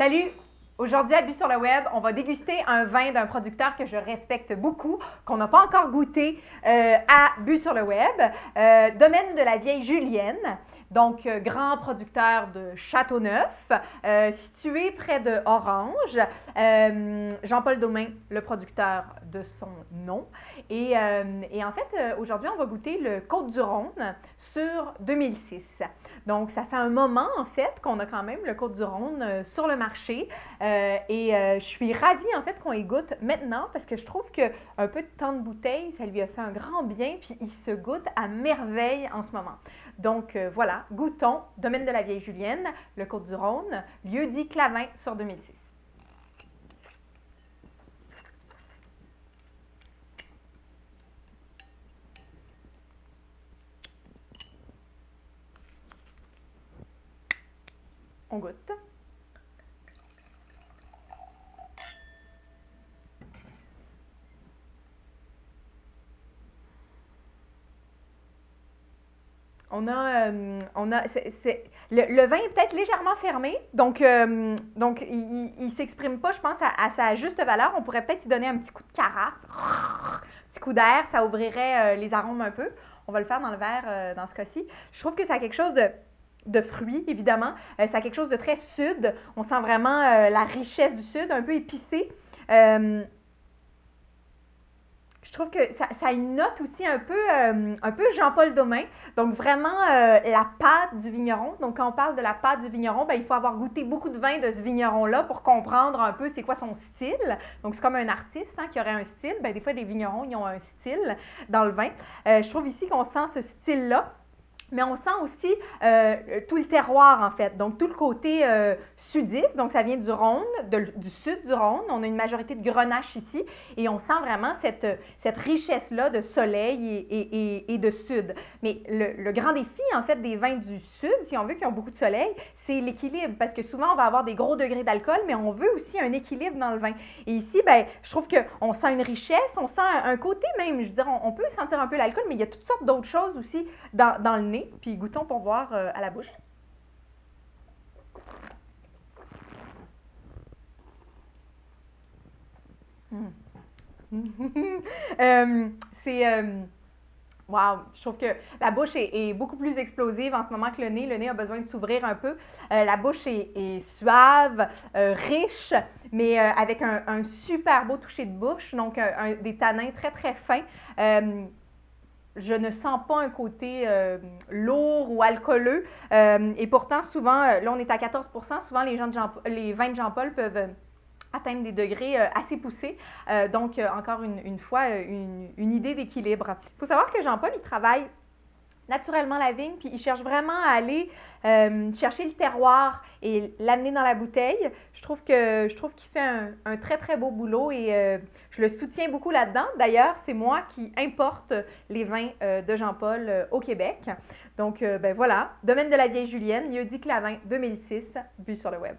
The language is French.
Salut! Aujourd'hui, à Bu sur le web, on va déguster un vin d'un producteur que je respecte beaucoup, qu'on n'a pas encore goûté à Bu sur le web, Domaine de la Vieille Julienne. Donc, grand producteur de Châteauneuf, situé près de Orange. Jean-Paul Domain, le producteur de son nom. Et en fait, aujourd'hui, on va goûter le Côte-du-Rhône sur 2006. Donc, ça fait un moment, en fait, qu'on a quand même le Côte-du-Rhône sur le marché. Je suis ravie, en fait, qu'on y goûte maintenant parce que je trouve qu'un peu de temps de bouteille, ça lui a fait un grand bien, puis il se goûte à merveille en ce moment. Donc, voilà, goûtons Domaine de la Vieille Julienne, le Côte-du-Rhône, lieu-dit Clavin sur 2006. On goûte. Le vin est peut-être légèrement fermé, donc il ne s'exprime pas, je pense, à sa juste valeur. On pourrait peut-être y donner un petit coup de carafe, un petit coup d'air, ça ouvrirait les arômes un peu. On va le faire dans le verre dans ce cas-ci. Je trouve que ça a quelque chose de fruits, évidemment. Ça a quelque chose de très sud. On sent vraiment la richesse du sud, un peu épicé. Je trouve que ça a une note aussi un peu Jean-Paul Domain. Donc, vraiment la pâte du vigneron. Donc, quand on parle de la pâte du vigneron, bien, il faut avoir goûté beaucoup de vin de ce vigneron-là pour comprendre un peu c'est quoi son style. Donc, c'est comme un artiste qui aurait un style. Bien, des fois, les vignerons, ils ont un style dans le vin. Je trouve ici qu'on sent ce style-là. Mais on sent aussi tout le terroir, en fait. Donc, tout le côté sudiste. Donc, ça vient du Rhône, du sud du Rhône. On a une majorité de grenache ici. Et on sent vraiment cette richesse-là de soleil et de sud. Mais le grand défi, en fait, des vins du sud, si on veut qu'ils ont beaucoup de soleil, c'est l'équilibre. Parce que souvent, on va avoir des gros degrés d'alcool, mais on veut aussi un équilibre dans le vin. Et ici, bien, je trouve qu'on sent une richesse, on sent un côté même. Je veux dire, on peut sentir un peu l'alcool, mais il y a toutes sortes d'autres choses aussi dans le nez. Puis goûtons pour voir à la bouche. Wow! Je trouve que la bouche est beaucoup plus explosive en ce moment que le nez. Le nez a besoin de s'ouvrir un peu. La bouche est suave, riche, mais avec un super beau toucher de bouche. Donc, des tanins très, très fins. Je ne sens pas un côté lourd ou alcooleux. Et pourtant, souvent, là, on est à 14%. Souvent, les vins de Jean-Paul peuvent atteindre des degrés assez poussés. Donc, encore une fois, une idée d'équilibre. Il faut savoir que Jean-Paul, il travaille naturellement la vigne, puis il cherche vraiment à aller chercher le terroir et l'amener dans la bouteille. Je trouve qu'il fait un très, très beau boulot et je le soutiens beaucoup là-dedans. D'ailleurs, c'est moi qui importe les vins de Jean-Paul au Québec. Donc, ben voilà, Domaine de la Vieille Julienne, lieu-dit Clavin 2006, Bu sur le web.